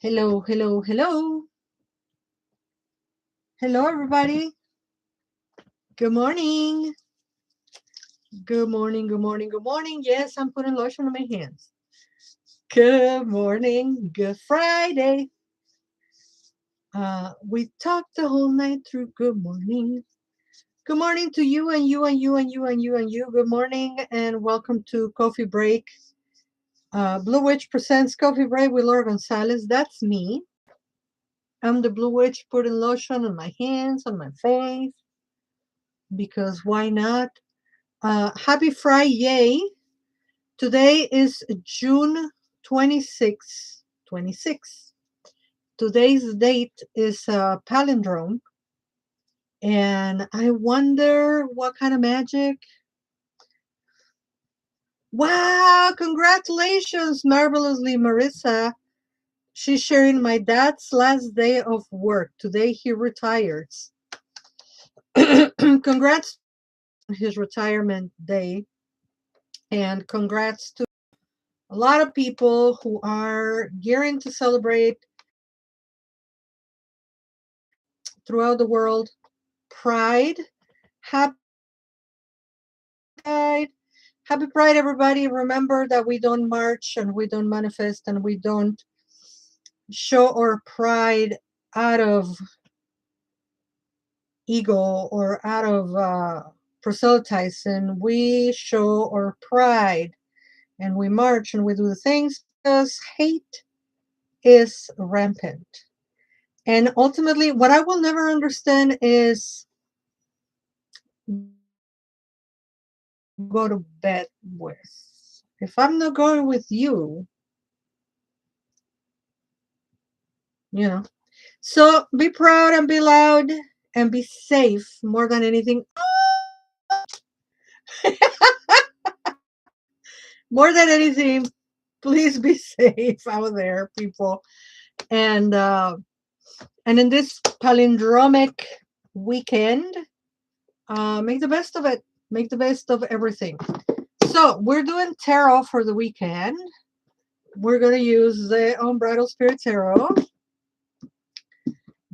Hello, hello, hello. Hello, everybody. Good morning. Good morning, good morning, good morning. Yes, I'm putting lotion on my hands. Good morning. Good Friday. We talked the whole night through. Good morning. Good morning to you and you and you and you and you and you. Good morning and welcome to Coffee Break. Blue Witch presents Coffee Break with Laura González. That's me. I'm the Blue Witch putting lotion on my hands, on my face, because why not? Happy Friday. Today is June 26. 26. Today's date is a palindrome. And I wonder what kind of magic. Wow, congratulations, marvelously, Marissa. She's sharing my dad's last day of work. Today he retires. Congrats on his retirement day. And congrats to a lot of people who are gearing to celebrate throughout the world Pride. Happy Pride. Happy Pride, everybody. Remember that we don't march and we don't manifest and we don't show our pride out of ego or out of proselytizing. We show our pride and we march and we do the things because hate is rampant. And ultimately, what I will never understand is go to bed with. If I'm not going with you, you know. So be proud and be loud and be safe more than anything. More than anything, please be safe out there, people. And in this palindromic weekend, make the best of it. Make the best of everything. So we're doing tarot for the weekend. We're going to use the Unbridled Spirit Tarot,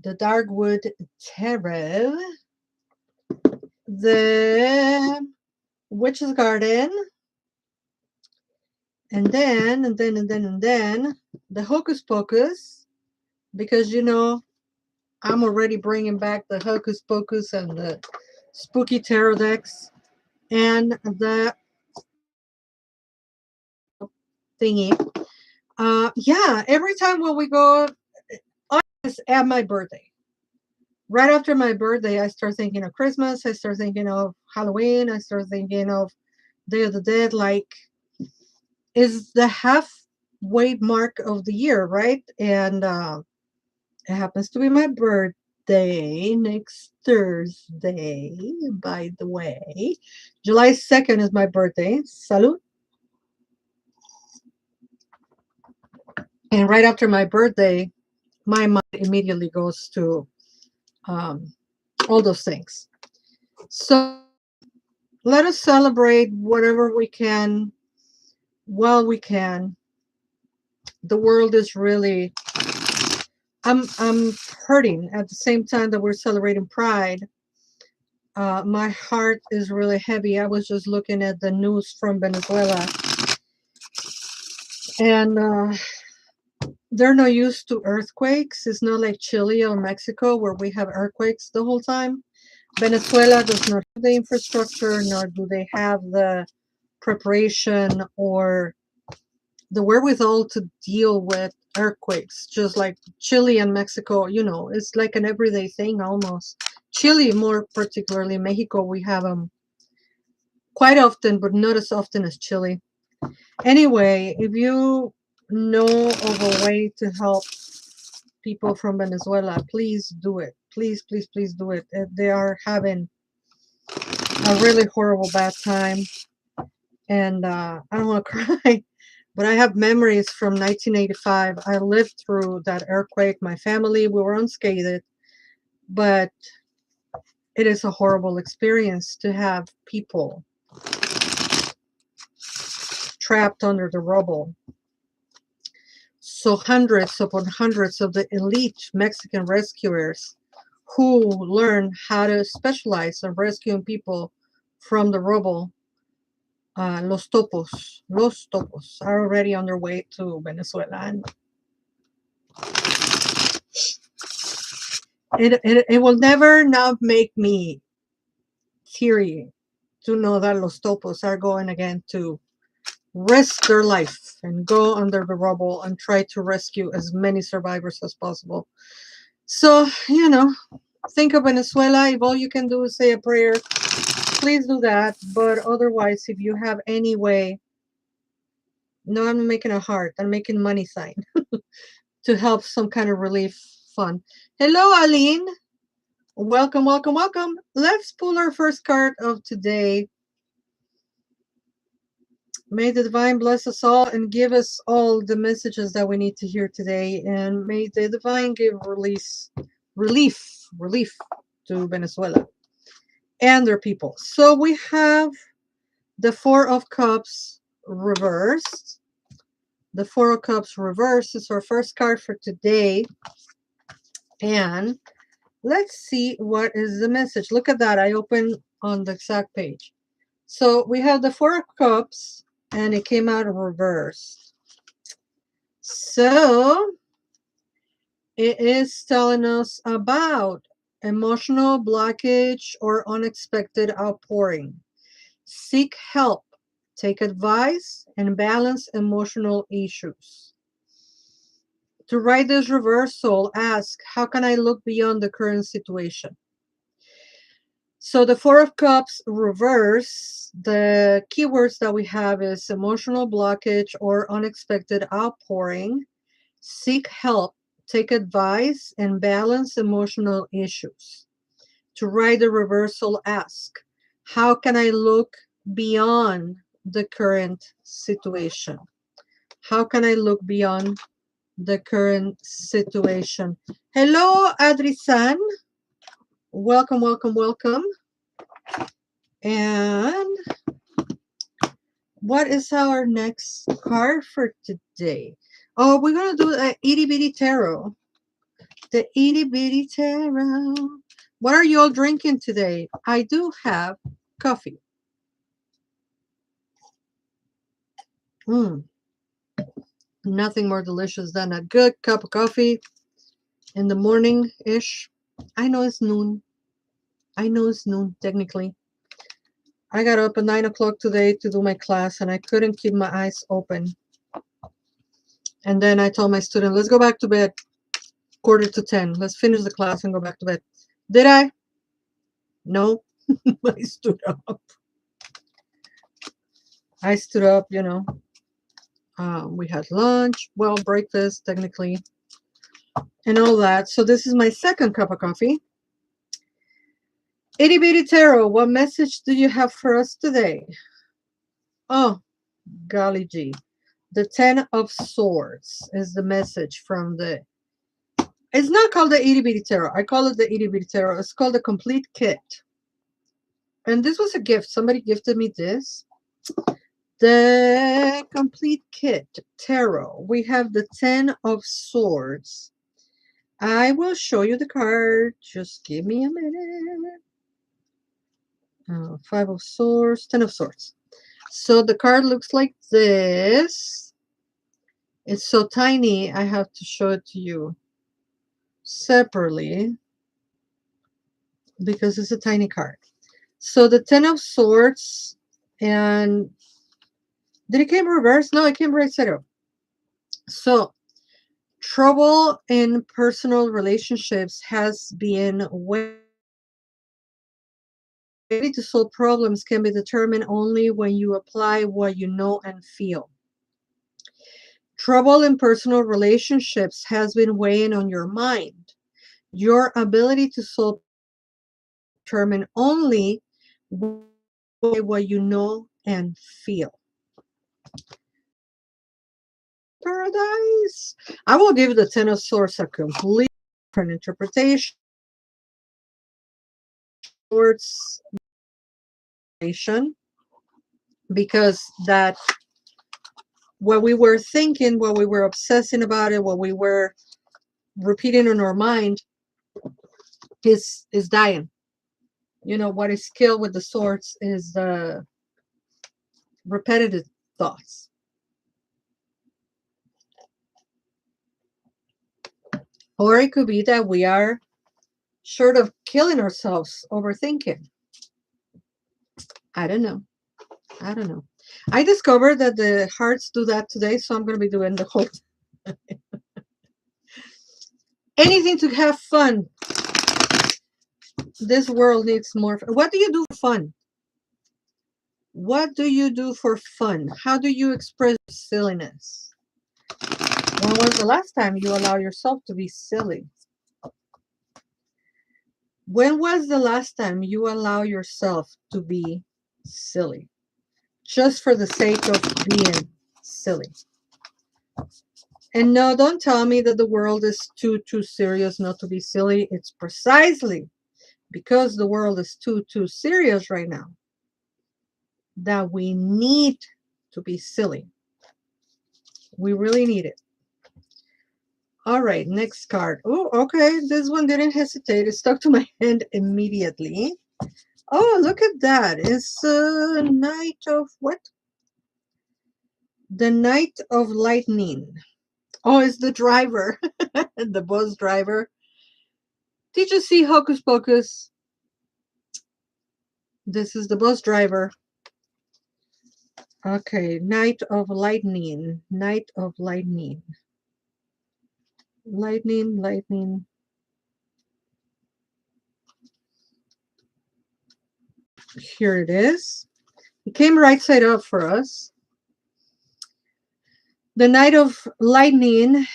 the Darkwood Tarot, the Witch's Garden, and then the Hocus Pocus, because I'm already bringing back the Hocus Pocus and the Spooky Tarot decks, and the thingy. Yeah, every time when we go, it's at my birthday. Right after my birthday, I start thinking of Christmas. I start thinking of Halloween. I start thinking of Day of the Dead. Like, is the halfway mark of the year, right? And it happens to be my birthday next Thursday, by the way. July 2nd is my birthday. Salud. And right after my birthday, my mind immediately goes to all those things. So let us celebrate whatever we can while we can. The world is really, I'm hurting at the same time that we're celebrating Pride. My heart is really heavy. I was just looking at the news from Venezuela, and they're not used to earthquakes. It's not like Chile or Mexico where we have earthquakes the whole time. Venezuela does not have the infrastructure, nor do they have the preparation or the wherewithal to deal with earthquakes, just like Chile and Mexico. It's like an everyday thing almost. Chile, more particularly, Mexico, we have them quite often, but not as often as Chile. Anyway, if you know of a way to help people from Venezuela, please do it. Please, please, please do it. They are having a really horrible bad time. And I don't want to cry, but I have memories from 1985. I lived through that earthquake. My family, we were unscathed, but it is a horrible experience to have people trapped under the rubble. So hundreds upon hundreds of the elite Mexican rescuers who learn how to specialize in rescuing people from the rubble, los topos are already on their way to Venezuela. And it will never not make me teary to know that los topos are going again to risk their life and go under the rubble and try to rescue as many survivors as possible. So, you know, think of Venezuela. If all you can do is say a prayer, please do that. But otherwise, if you have any way, no, I'm making a heart, I'm making money sign to help some kind of relief fund. Hello, Aline. Welcome, welcome, welcome. Let's pull our first card of today. May the divine bless us all and give us all the messages that we need to hear today. And may the divine give relief to Venezuela and their people. So we have the Four of Cups reversed. The Four of Cups reversed is our first card for today. And let's see what is the message. Look at that. I opened on the exact page. So we have the Four of Cups, and it came out reversed. So it is telling us about emotional blockage or unexpected outpouring. Seek help, take advice, and balance emotional issues. To write this reversal, ask, how can I look beyond the current situation? So the Four of Cups reverse, the keywords that we have is emotional blockage or unexpected outpouring, seek help, take advice, and balance emotional issues. To write the reversal, ask, how can I look beyond the current situation? How can I look beyond the current situation? Hello, Adrisan. Welcome, welcome, welcome. And what is our next card for today? Oh, we're going to do an itty bitty tarot. The itty bitty tarot. What are you all drinking today? I do have coffee. Nothing more delicious than a good cup of coffee in the morning-ish. I know it's noon. I know it's noon, technically. I got up at 9 o'clock today to do my class, and I couldn't keep my eyes open. And then I told my student, let's go back to bed. 9:45. Let's finish the class and go back to bed. Did I? No. I stood up. I stood up, you know. We had lunch, well, breakfast, technically, and all that. So this is my second cup of coffee. Itty Bitty Tarot, what message do you have for us today? Oh, golly gee. The Ten of Swords is the message from the... It's not called the Itty Bitty Tarot. I call it the Itty Bitty Tarot. It's called the Complete Kit. And this was a gift. Somebody gifted me this. The Complete Kit Tarot. We have the Ten of Swords. I will show you the card. Just give me a minute. 5 of Swords, 10 of Swords. So the card looks like this. It's so tiny, I have to show it to you separately because it's a tiny card. So the 10 of Swords, and did it came reversed? No, it came right side up. So trouble in personal relationships has been way to solve problems can be determined only when you apply what you know and feel. Trouble in personal relationships has been weighing on your mind. Your ability to solve determined only what you know and feel. Paradise. I will give the Ten of Swords a complete different interpretation. Swords because that what we were thinking, what we were obsessing about it, what we were repeating in our mind is dying. You know, what is killed with the swords is the repetitive thoughts. Or it could be that we are short of killing ourselves overthinking. I don't know. I don't know. I discovered that the hearts do that today, so I'm going to be doing the whole anything to have fun. This world needs more fun. What do you do for fun? What do you do for fun? How do you express silliness? When was the last time you allowed yourself to be silly? When was the last time you allowed yourself to be silly? Just for the sake of being silly. And no, don't tell me that the world is too serious not to be silly. It's precisely because the world is too serious right now that we need to be silly. We really need it. All right, next card. Oh, okay. This one didn't hesitate. It stuck to my hand immediately. Oh, look at that. It's a Knight of what? The Knight of Lightning. Oh, it's the driver. The bus driver. Did you see Hocus Pocus? This is the bus driver. Okay, Knight of Lightning. Knight of Lightning. Lightning. Here it is. It came right side up for us. The Knight of Lightning.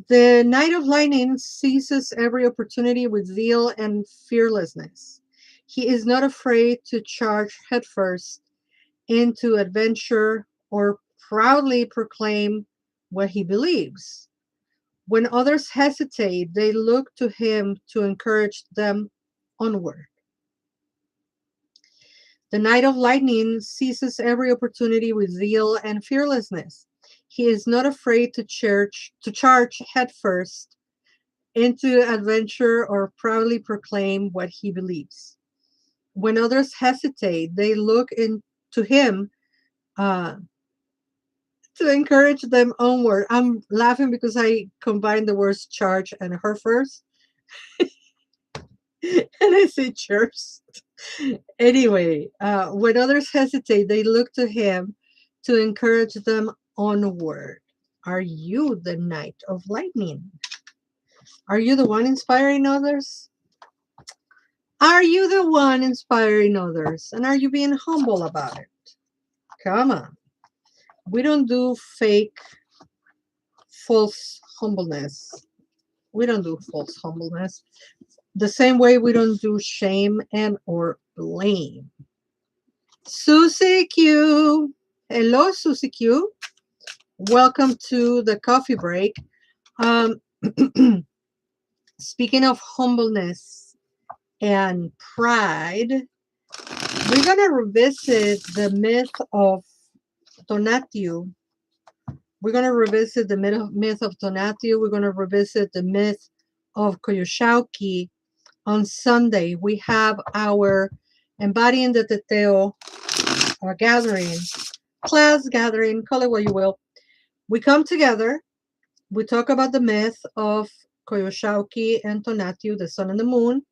The Knight of Lightning seizes every opportunity with zeal and fearlessness. He is not afraid to charge headfirst into adventure or proudly proclaim what he believes. When others hesitate, they look to him to encourage them onward. The Knight of Lightning seizes every opportunity with zeal and fearlessness. He is not afraid to charge headfirst into adventure or proudly proclaim what he believes. When others hesitate, they look into him to encourage them onward. I'm laughing because I combined the words charge and her first. And I say church. Anyway, when others hesitate, they look to him to encourage them onward. Are you the Knight of Lightning? Are you the one inspiring others? Are you the one inspiring others? And are you being humble about it? Come on. We don't do fake, false humbleness. We don't do false humbleness. The same way we don't do shame and or blame. Susie Q. Hello, Susie Q. Welcome to the coffee break. Speaking of humbleness and pride, we're going to revisit the myth of Tonatiuh. We're going to revisit the myth of Tonatiuh. We're going to revisit the myth of Coyolxauhqui. On Sunday, we have our Embodying the Teteoh gathering, class gathering, call it what you will. We come together. We talk about the myth of Coyolxauhqui and Tonatiuh, the sun and the moon.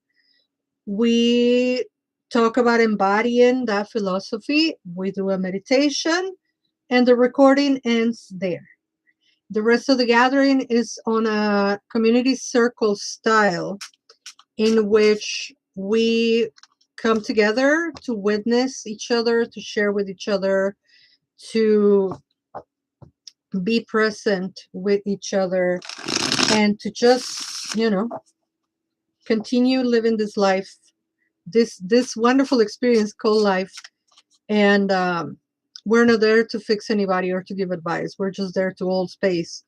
We talk about embodying that philosophy. We do a meditation, and the recording ends there. The rest of the gathering is on a community circle style in which we come together to witness each other, to share with each other, to be present with each other, and to just, continue living this life, this wonderful experience called life. And we're not there to fix anybody or to give advice. We're just there to hold space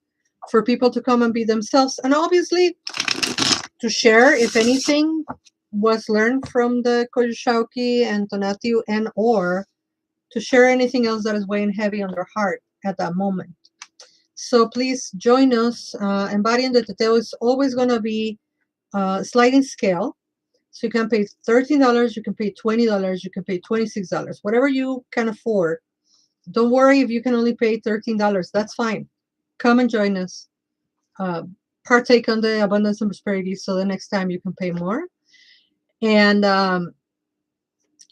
for people to come and be themselves, and obviously to share, if anything was learned from the Coyolxauhqui and Tonatiuh, and or to share anything else that is weighing heavy on their heart. at that moment. So please join us. Embodying the Teteoh is always going to be sliding scale. So you can pay $13, you can pay $20, you can pay $26, whatever you can afford. Don't worry if you can only pay $13. That's fine. Come and join us. Partake on the abundance and prosperity so the next time you can pay more. And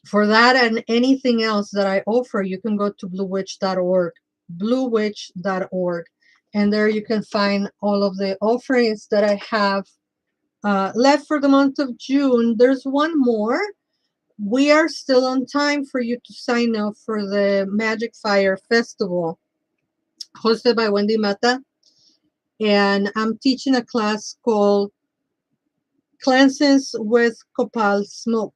for that and anything else that I offer, you can go to bluewitch.org, bluewitch.org. And there you can find all of the offerings that I have left for the month of June. There's one more. We are still on time for you to sign up for the Magic Fire Festival hosted by Wendy Mata. And I'm teaching a class called Cleansings with Copal Smoke.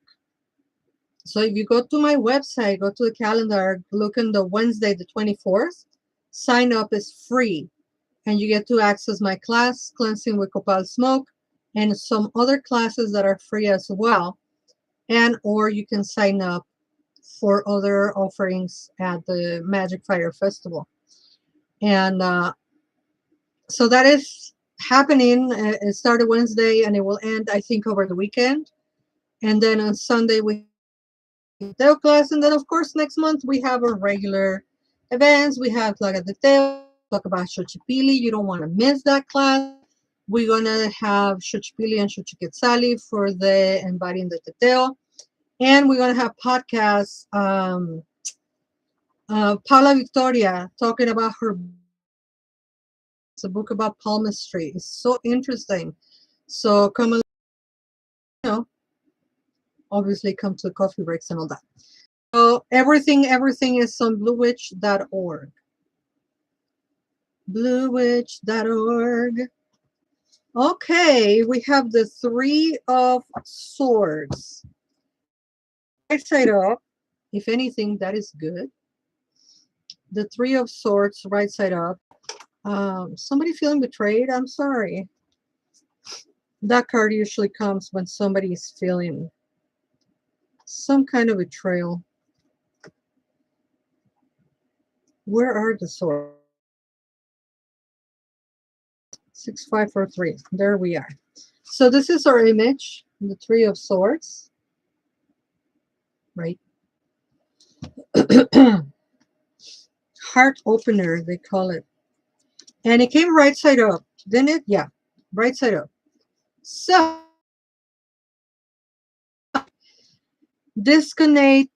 So if you go to my website, go to the calendar, look in the Wednesday, the 24th, sign up is free. And you get to access my class, Cleansing with Copal Smoke, and some other classes that are free as well. And or you can sign up for other offerings at the Magic Fire Festival. And so that is happening. It started Wednesday and it will end, I think, over the weekend. And then on Sunday, we have Teteoh class. And then, of course, next month, we have our regular events. We have Tlacateteoh, talk about Xochipilli. You don't want to miss that class. We're going to have Xochipilli and Xochiquetzalli for the Embodying the Teteoh. And we're going to have podcasts. Paula Victoria talking about her. It's a book about palmistry. It's so interesting. So come along, obviously come to the coffee breaks and all that. So everything is on bluewitch.org. Bluewitch.org. Okay, we have the Three of Swords. Right side up. If anything, that is good. The Three of Swords, right side up. Somebody feeling betrayed? I'm sorry. That card usually comes when somebody is feeling some kind of betrayal. Where are the swords? 6543. There we are. So this is our image, the Three of Swords. Right. Heart opener, they call it. And it came right side up, didn't it? Yeah, right side up. So disconnect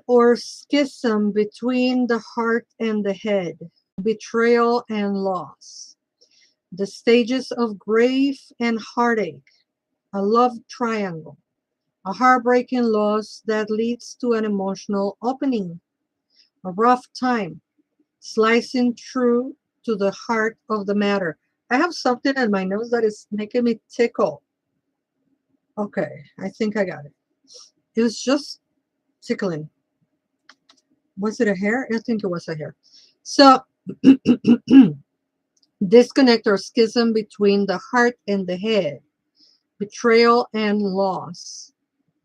or schism between the heart and the head, betrayal and loss, the stages of grief and heartache, a love triangle, a heartbreaking loss that leads to an emotional opening, a rough time, slicing through to the heart of the matter. I have something in my nose that is making me tickle. Okay, I think I got it. It was just tickling. Was it a hair? I think it was a hair. So, disconnect or schism between the heart and the head, betrayal and loss,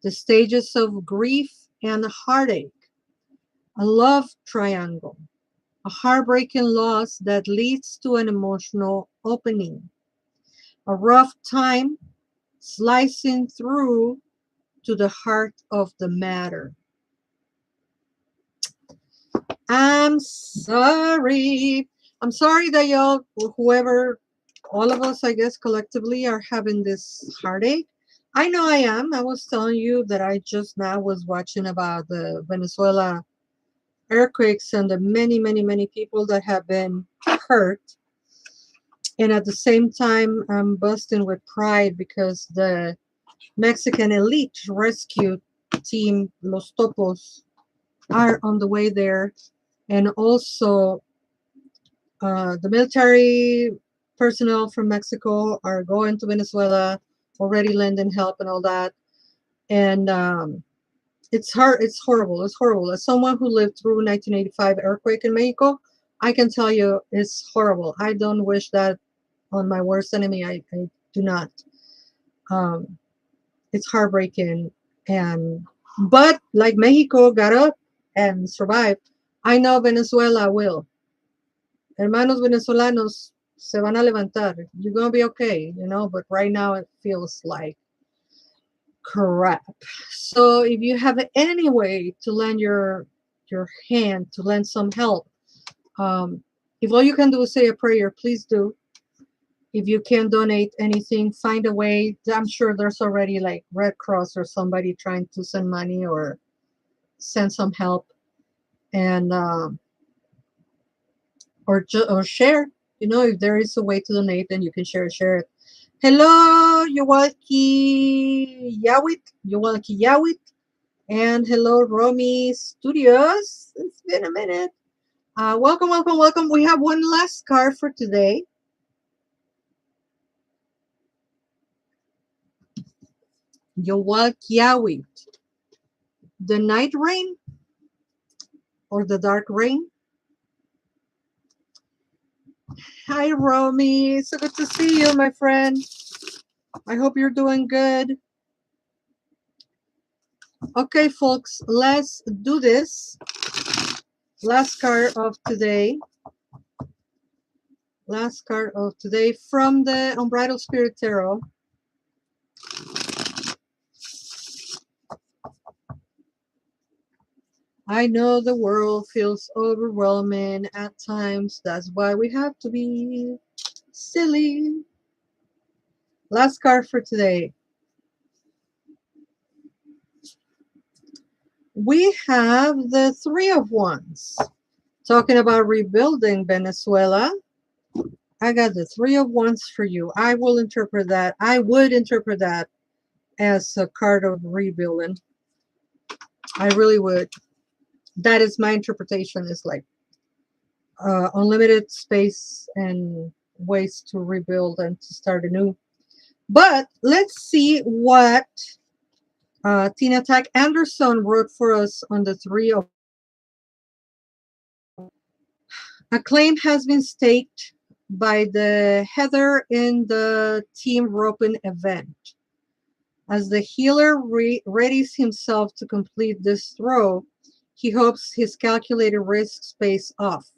the stages of grief and heartache, a love triangle, a heartbreaking loss that leads to an emotional opening, a rough time slicing through to the heart of the matter. I'm sorry. I'm sorry that y'all, whoever, all of us, I guess, collectively are having this heartache. I know I am. I was telling you that I just now was watching about the Venezuela earthquakes and the many, many, many people that have been hurt. And at the same time, I'm busting with pride because the Mexican elite rescue team, Los Topos, are on the way there. And also the military personnel from Mexico are going to Venezuela, already lending help and all that. And it's hard. It's horrible. It's horrible. As someone who lived through 1985 earthquake in Mexico, I can tell you it's horrible. I don't wish that on my worst enemy. I do not. It's heartbreaking. But like Mexico got up and survived, I know Venezuela will. Hermanos venezolanos se van a levantar. You're going to be okay, you know, but right now it feels like crap. So if you have any way to lend your hand, to lend some help, if all you can do is say a prayer, please do. If you can donate anything, find a way. I'm sure there's already like Red Cross or somebody trying to send money or send some help, and or share. You know, if there is a way to donate, then you can share it. Hello, Yawalki Yawit, and hello, Romy Studios. It's been a minute. Welcome, welcome, welcome. We have one last card for today. Yawalki Yawit. The night rain or the dark rain? Hi, Romy. So good to see you, my friend. I hope you're doing good. Okay, folks, let's do this. Last card of today. Last card of today from the Unbridled Spirit Tarot. I know the world feels overwhelming at times. That's why we have to be silly. Last card for today. We have the Three of Wands. Talking about rebuilding Venezuela. I got the Three of Wands for you. I will interpret that. I would interpret that as a card of rebuilding. I really would. That is my interpretation. Is like unlimited space and ways to rebuild and to start anew. But let's see what Tina Tack Anderson wrote for us on the Three of. A claim has been staked by the heather in the Team Roping event. As the healer readies himself to complete this throw, he hopes his calculated risks pays off.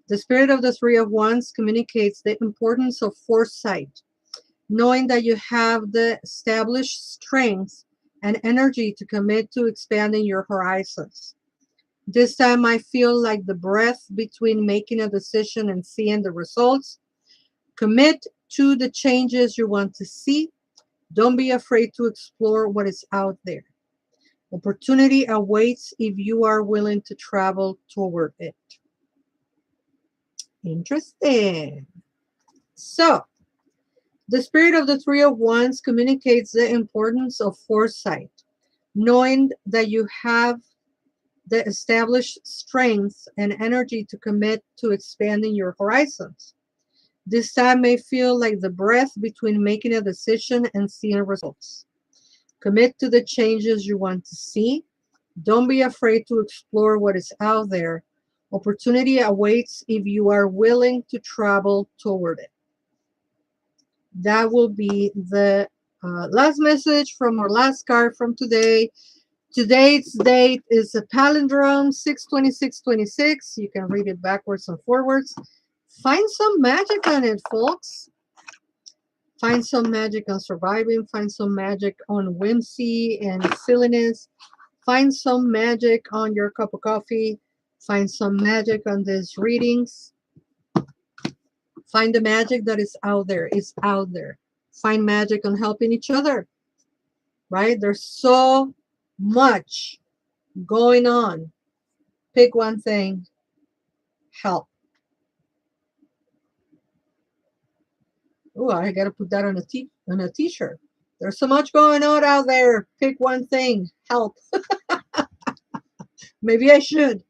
The spirit of the Three of Wands communicates the importance of foresight, knowing that you have the established strength and energy to commit to expanding your horizons. This time I feel like the breath between making a decision and seeing the results. Commit to the changes you want to see. Don't be afraid to explore what is out there. Opportunity awaits if you are willing to travel toward it. Interesting. So, the spirit of the Three of Wands communicates the importance of foresight, knowing that you have the established strength and energy to commit to expanding your horizons. This time may feel like the breath between making a decision and seeing results. Commit to the changes you want to see. Don't be afraid to explore what is out there. Opportunity awaits if you are willing to travel toward it. That will be the last message from our last card from today. Today's date is a palindrome 6/26/26. You can read it backwards and forwards. Find some magic on it, folks. Find some magic on surviving. Find some magic on whimsy and silliness. Find some magic on your cup of coffee. Find some magic on these readings. Find the magic that is out there. It's out there. Find magic on helping each other. Right? There's so much going on. Pick one thing. Help. Oh, I gotta put that on a t-shirt. There's so much going on out there. Pick one thing. Help. Maybe I should.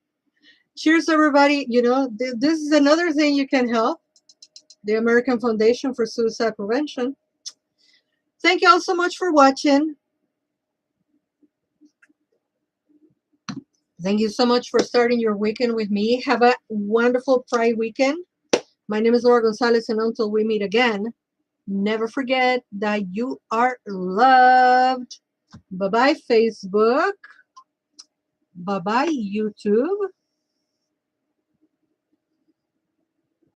Cheers, everybody. You know, this is another thing you can help. The American Foundation for Suicide Prevention. Thank you all so much for watching. Thank you so much for starting your weekend with me. Have a wonderful Pride weekend. My name is Laura González, and until we meet again, never forget that you are loved. Bye-bye, Facebook. Bye-bye, YouTube.